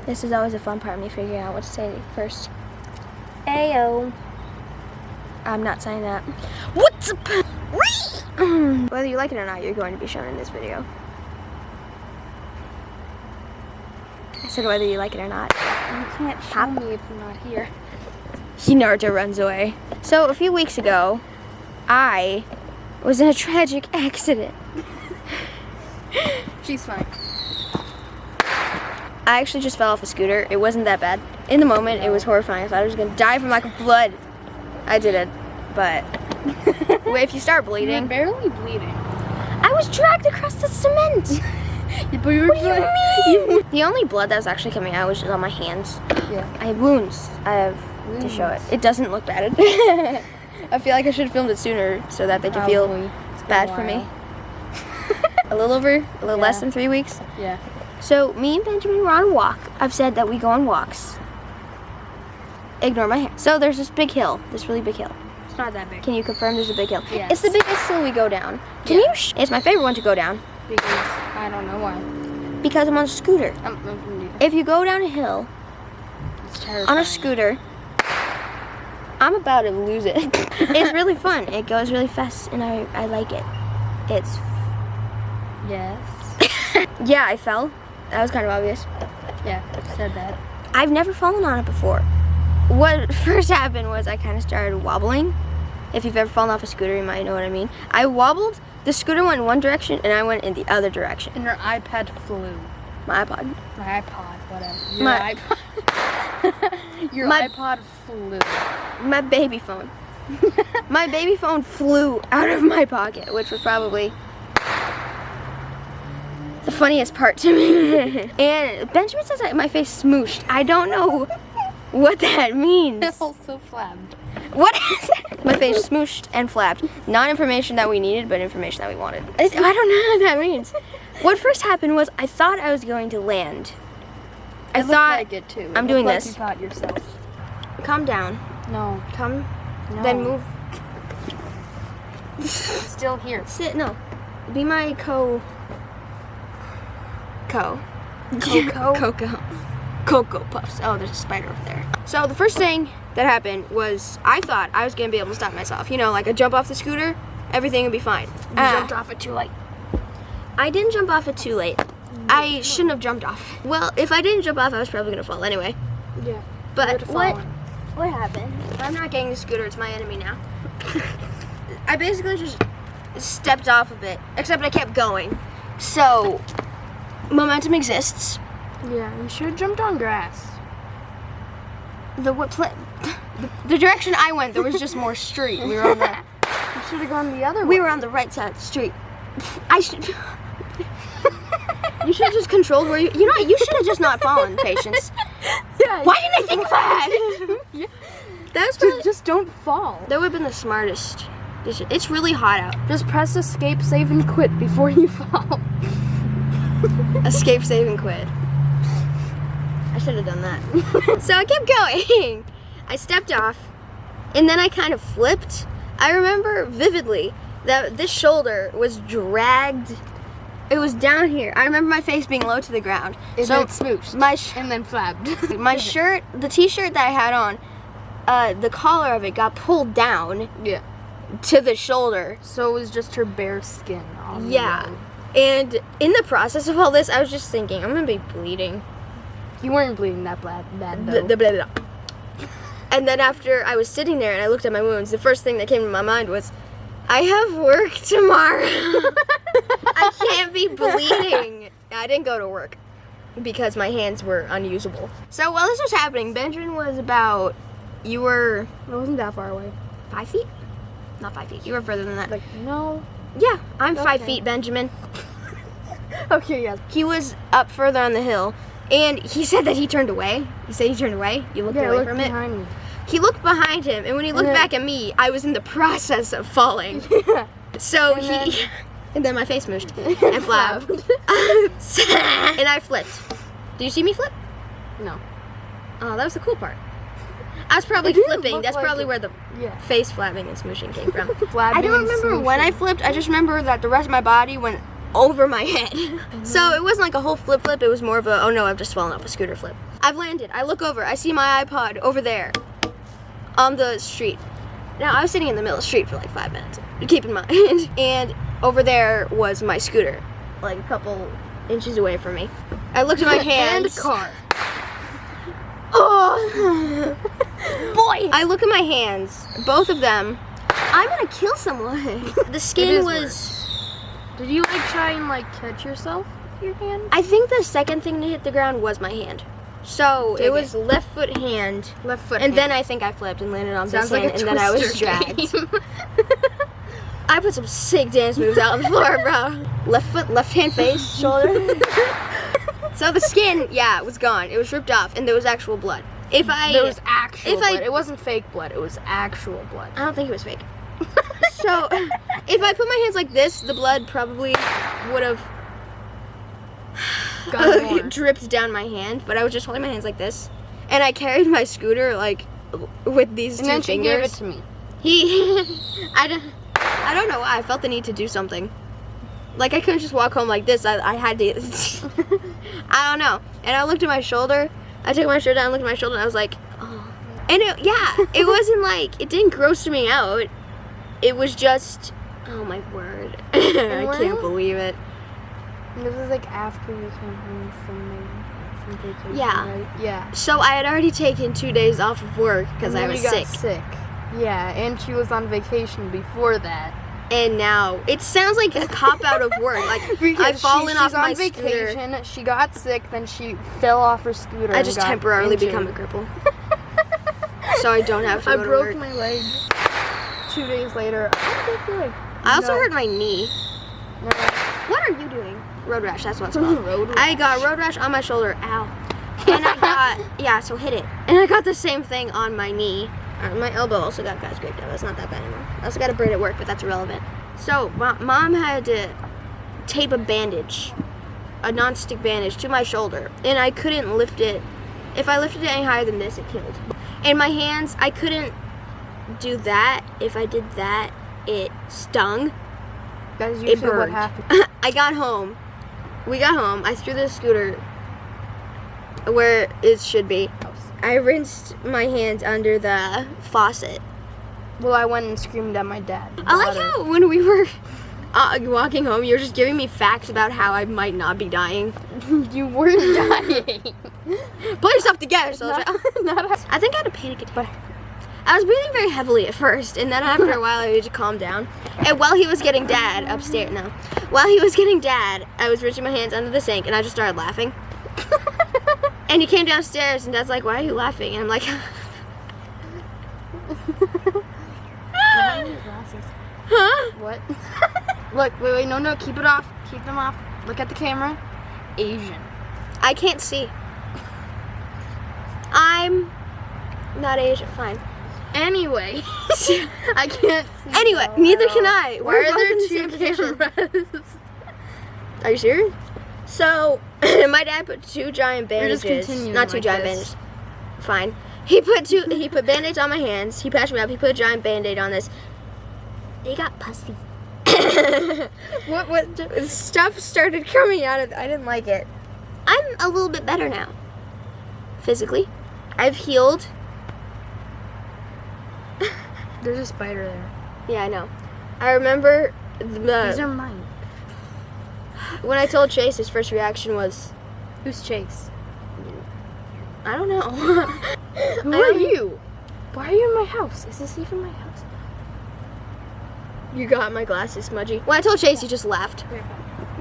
This is always a fun part of me figuring out what to say first. Ayo. I'm not saying that. What's up? Whether you like it or not, you're going to be shown in this video. I said whether you like it or not. You can't show me if you're not here. Naruto runs away. So a few weeks ago, I was in a tragic accident. She's fine. I actually just fell off a scooter. It wasn't that bad. In the moment, it was horrifying. I thought I was gonna die from lack of blood. I didn't, but if you start bleeding, You're barely bleeding. I was dragged across the cement. What do you mean? The only blood that was actually coming out was just on my hands. Yeah. I have wounds. I have to show it. It doesn't look bad. I feel like I should have filmed it sooner so that they can feel bad for me. A little less than 3 weeks. Yeah. So me and Benjamin were on a walk. I've said that we go on walks. Ignore my hair. So there's this big hill, this really big hill. It's not that big. Can you confirm there's a big hill? Yes. It's the biggest hill we go down. Can you? It's my favorite one to go down. Because I don't know why. Because I'm on a scooter. If you go down a hill on a scooter, I'm about to lose it. It's really fun. It goes really fast, and I like it. It's. Yes. Yeah, I fell. That was kind of obvious. Yeah, said that. I've never fallen on it before. What first happened was I kind of started wobbling. If you've ever fallen off a scooter, you might know what I mean. I wobbled, the scooter went in one direction, and I went in the other direction. And your iPad flew. My iPod. My iPod, whatever. Your iPod. Your iPod flew. My baby phone. My baby phone flew out of my pocket, which was probably the funniest part to me. And Benjamin says that my face smooshed. I don't know what that means. It also flabbed. What is that? My face smooshed and flapped. Not information that we needed, but information that we wanted. I don't know what that means. What first happened was I thought I was going to land. I thought like it too. I'm doing like this. You thought yourself. Calm down. No. Come. No. Then move. It's still here. Sit. No. Be my Coco. Cocoa Puffs. Oh, there's a spider over there. So the first thing that happened was I thought I was gonna be able to stop myself. You know, like I jump off the scooter, everything would be fine. You jumped off it too late. I didn't jump off it too late. I shouldn't have jumped off. Well, if I didn't jump off, I was probably gonna fall anyway. Yeah. But what happened? I'm not getting the scooter, it's my enemy now. I basically just stepped off of it, except I kept going. So, momentum exists. Yeah, you should have jumped on grass. The direction I went, there was just more street. We were on the. You should have gone the other way. We were on the right side of the street. I should. You should have just controlled where you. You know what? You should have just not fallen, Patience. Yeah. Why didn't I think of that? Yeah. That's probably, Just don't fall. that would have been the smartest. It's really hot out. Just press escape, save, and quit before you fall. Escape, save, and quit. I should have done that. So I kept going. I stepped off, and then I kind of flipped. I remember vividly that this shoulder was dragged. It was down here. I remember my face being low to the ground. And so then it smooshed. And then flabbed. my shirt, the t-shirt that I had on, the collar of it got pulled down Yeah. to the shoulder. So it was just her bare skin on Yeah. the road. And in the process of all this, I was just thinking, I'm gonna be bleeding. You weren't bleeding that bad though. Blah, blah, blah. And then after I was sitting there and I looked at my wounds, the first thing that came to my mind was, I have work tomorrow. I can't be bleeding. I didn't go to work because my hands were unusable. So while this was happening, Benjamin was about, you were It wasn't that far away. 5 feet? Not 5 feet. You were further than that. Like, no. Yeah, I'm 5 Okay. feet, Benjamin. Okay, yeah. He was up further on the hill, and he said that he turned away. He said he turned away. You looked away Look from it. behind me. He looked behind him, and when he looked then- back at me, I was in the process of falling. Yeah. So And and then my face mooshed and flapped. And I flipped. Did you see me flip? No. Oh, that was the cool part. I was probably It didn't flipping. look That's like probably it. where the Yeah. face flapping and smooshing came from. Flabbing I don't and remember when I smooshing. flipped. I just remember that the rest of my body went over my head. So it wasn't like a whole flip, it was more of a, oh no, I've just fallen off a scooter flip. I've landed, I look over, I see my iPod over there on the street. Now, I was sitting in the middle of the street for like 5 minutes, keep in mind. And over there was my scooter, like a couple inches away from me. I looked at my hands. And car. Oh, boy! I look at my hands, both of them. I'm gonna kill someone. The skin was... Did you like try and like catch yourself with your hand? I think the second thing to hit the ground was my hand. So Take it was left foot hand. Left foot. And then I think I flipped and landed on Sounds this hand, like a and then I was Twister dragged. game. I put some sick dance moves out on the floor, bro. Left foot, left hand, face, shoulder. So the skin, yeah, it was gone. It was ripped off, and there was actual blood. There was actual if I- blood. It wasn't fake blood. It was actual blood. I don't think it was fake. So if I put my hands like this, the blood probably would have Got more. dripped down my hand. But I was just holding my hands like this, and I carried my scooter like with these And two then she fingers. gave it to me. I don't know why. I felt the need to do something. Like I couldn't just walk home like this. I had to. I don't know. And I looked at my shoulder. I took my shirt down, looked at my shoulder, and I was like, oh. And it wasn't like, it didn't gross me out. It was just, oh my word. I can't believe it. This was like after you came home from vacation. Yeah. Right? Yeah. So I had already taken 2 days off of work because And I then was you got sick. sick. Yeah, and she was on vacation before that. And now, it sounds like a cop out of work. Like, I've fallen off my on scooter. vacation, she got sick, then she fell off her scooter. I and just got temporarily injured. become a cripple. So I don't have to I go to broke work. my leg 2 days later. I broke your leg. I also No. hurt my knee. No. What are you doing? Road rash, that's what it's called. Road rash. I got road rash on my shoulder. Ow. And I got, yeah, so hit it. And I got the same thing on my knee. My elbow also got scraped out. That's not that bad anymore. I also got a braid at work, but that's irrelevant. So, mom had to tape a bandage, a non-stick bandage, to my shoulder. And I couldn't lift it. If I lifted it any higher than this, it killed. And my hands, I couldn't do that. If I did that, it stung. That's It usually what burned. happened. I got home. We got home. I threw the scooter where it should be. I rinsed my hands under the faucet. Well, I went and screamed at my dad. I like how when we were walking home, you were just giving me facts about how I might not be dying. You were dying. Pull yourself together, soldier. Not I think I had a panic attack. I was breathing very heavily at first, and then after a while, I had to calm down. And while he was getting dad upstairs, while he was getting dad, I was reaching my hands under the sink, and I just started laughing. And he came downstairs, and Dad's like, "Why are you laughing?" And I'm like, "Huh?" What? Look, wait, no, keep it off. Keep them off. Look at the camera. Asian. I can't see. I'm not Asian. Fine. Anyway, I can't see. Anyway, so neither well. can I. Why We're are both there in the two same position. cameras? Are you serious? So, my dad put 2 giant You're just bandages. continuing Not 2 like giant this. bandages. Fine. He put band-aids on my hands. He patched me up. He put a giant band-aid on this. They got pussy. What stuff started coming out of I didn't like it. I'm a little bit better now. Physically. I've healed. There's a spider there. Yeah, I know. I remember These are mine. when I told Chase, his first reaction was, Who's Chase? I don't know. Who are you? Why are you in my house? Is this even my house? You got my glasses, smudgy. When I told Chase, he just laughed.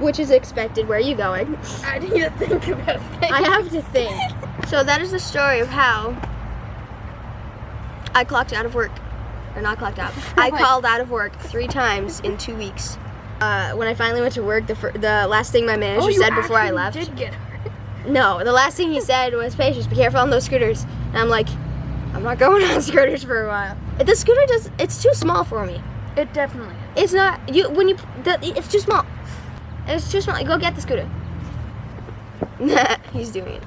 Which is expected. Where are you going? I didn't even think about it. I have to think. So that is the story of how I clocked out of work. Or not clocked out. I called out of work 3 times in 2 weeks. When I finally went to work, the last thing my manager said before I left. Did get hurt. No, the last thing he said was, "Patience, be careful on those scooters." And I'm like, I'm not going on scooters for a while. The scooter it's too small for me. It definitely is. It's not, it's too small. It's too small. Go get the scooter. He's doing it.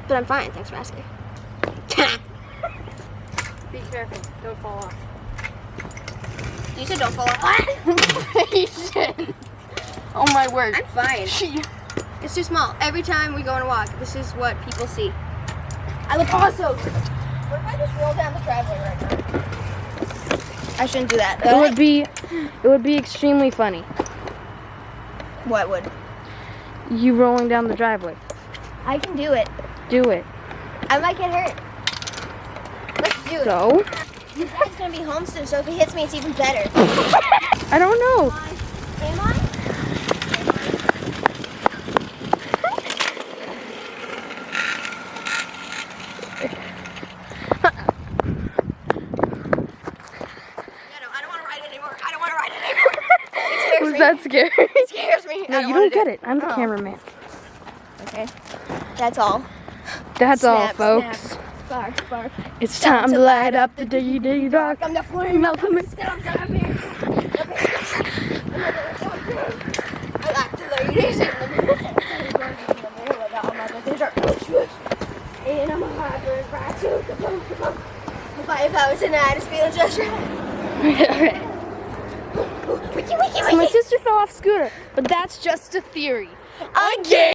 But I'm fine, thanks for asking. Be careful. Don't fall off. You said don't fall off. Oh my word. I'm fine. It's too small. Every time we go on a walk, this is what people see. I look awesome. What if I just roll down the driveway right now? I shouldn't do that. It would be extremely funny. What would? You rolling down the driveway. I can do it. Do it. I might get hurt. Let's do it. So? You guys gonna be home soon, so if he hits me, it's even better. I don't know. Am I? I don't want to ride it anymore. I don't want to ride it anymore. It scares Was me. that scary? It scares me. No, you don't get it. I'm the cameraman. Okay. That's all. That's all, Snap, folks. snap. Spark, spark. It's time to light up the day dark. I'm the flame alchemist. I like the ladies in the middle. And I'm a hybrid right to kaboom. If I was in I just feel just right. Wiki, wiki, So my wiki. sister fell off scooter, but that's just a theory. Again!